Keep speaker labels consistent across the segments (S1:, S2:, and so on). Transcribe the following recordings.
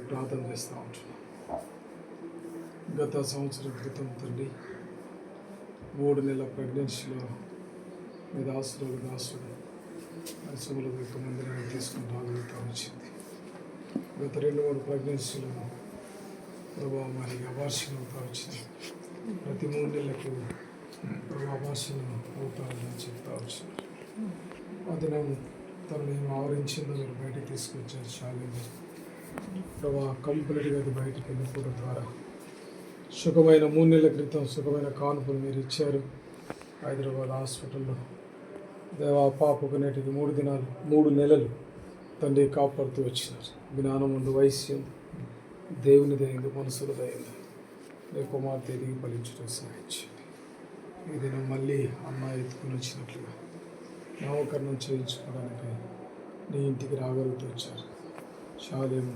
S1: ప్రార్థన చేస్తూ ఉంటున్నాం. గత సంవత్సరం క్రితం తండ్రి 3 నెలల ప్రెగ్నెన్సీలో మీ దాసుడు పరిశ్రమల యొక్క మందిరాన్ని తీసుకుని రాగలుగుతూ వచ్చింది. గత 2-3 ప్రెగ్నెన్సీలో ప్రభావ మరి అబార్షన్ అవుతూ వచ్చింది. ప్రతి 3 నెలలకు ప్రభావ అబార్షన్ అవుతారని చెప్తా వచ్చినారు. అది తను నేను ఆవరించిందో మీరు బయటకు తీసుకొచ్చారు. ఛాలెంజ్ ప్రభావ కంప్లీట్గా అది బయటకు వెళ్ళిపోవడం ద్వారా సుఖమైన 3 నెలల క్రితం సుఖమైన కానుకలు మీరు ఇచ్చారు. హైదరాబాద్ హాస్పిటల్లో దేవా పాపకు నేటికి 3 నెలలు తండ్రి కాపాడుతూ వచ్చినారు. జ్ఞానం ఉంది, వయస్యం దేవునిదే అయింది, మనసులదైంది. నీ కుమార్తె ఎదిగి ఫలించడం సాధించింది. ఈ దినం మళ్ళీ అమ్మ ఎత్తుకుని వచ్చినట్లుగా నామకరణం చేయించుకోవడానికి నీ ఇంటికి రాగలుగుతూ వచ్చారు. శాలేము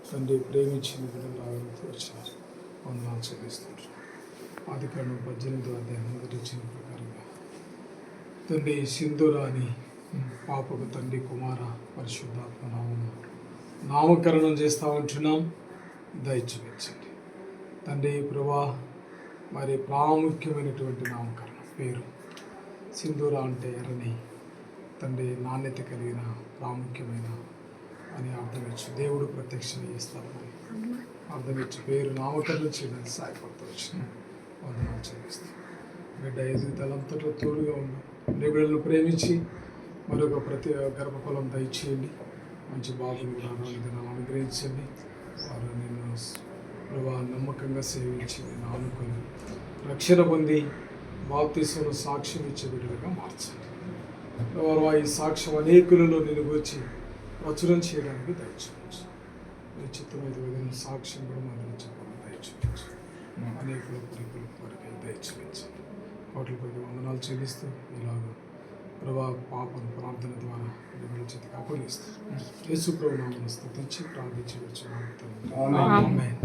S1: తండ్రి ప్రేమించిన బిడ్డలు రాగలుగుతూ వచ్చారు. వందనాలు చెల్లిస్తుంటారు. ఆదికాండం 18వ అధ్యాయం 1వ వచనం ప్రకారంగా తండ్రి సింధూర అని పాపకు తండ్రి కుమార పరిశుద్ధాత్మ నామకరణం చేస్తూ ఉంటున్నాం. దయచేయించండి తండ్రి ప్రభా. మరి ప్రాముఖ్యమైనటువంటి నామకరణం పేరు సింధూర అంటే ఎర్రని తండ్రి నాణ్యత కలిగిన ప్రాముఖ్యమైన అని అర్థమిచ్చు. దేవుడు ప్రత్యక్షం చేస్తామని అర్థమిచ్చు పేరు నామకరణం చేయడానికి సహాయపడుతూ వచ్చిన వందనాలు చెల్లిస్తాం. బిడ్డ ఎదుగుదలంతట్లో తోడుగా ఉండు. నీ బిడ్డలను ప్రేమించి మరొక ప్రతి గర్భఫలం దయచేయండి. మంచి బాబుని కూడా దినాలు అనుగ్రహించండి. వారు నిన్ను ప్రభా నమ్మకంగా సేవించి నేను ఆనుకొని రక్షణ పొంది బాప్తిస్మను సాక్ష్యం ఇచ్చే బిడ్డలుగా మార్చండి. వారు ఈ సాక్ష్యం అనేకులలో నేను వచ్చి ప్రచురం చేయడానికి దయచేయచ్చు. మీ చిత్తమైన విధంగా సాక్ష్యం కూడా మనం చెప్పాలని దయచేయచ్చు. అనేకుల పురికుల కొరకై దయచేయించండి. కోట్ల కొద్ది వందనాలు చెల్లిస్తూ ఇలాగ ప్రభా పాపను ప్రార్థన ద్వారా దేవుని చేతికి అప్పగిస్తూ యేసు ప్రభువు నామమున స్తుతించి ప్రార్థించవచ్చు. ఆమేన్.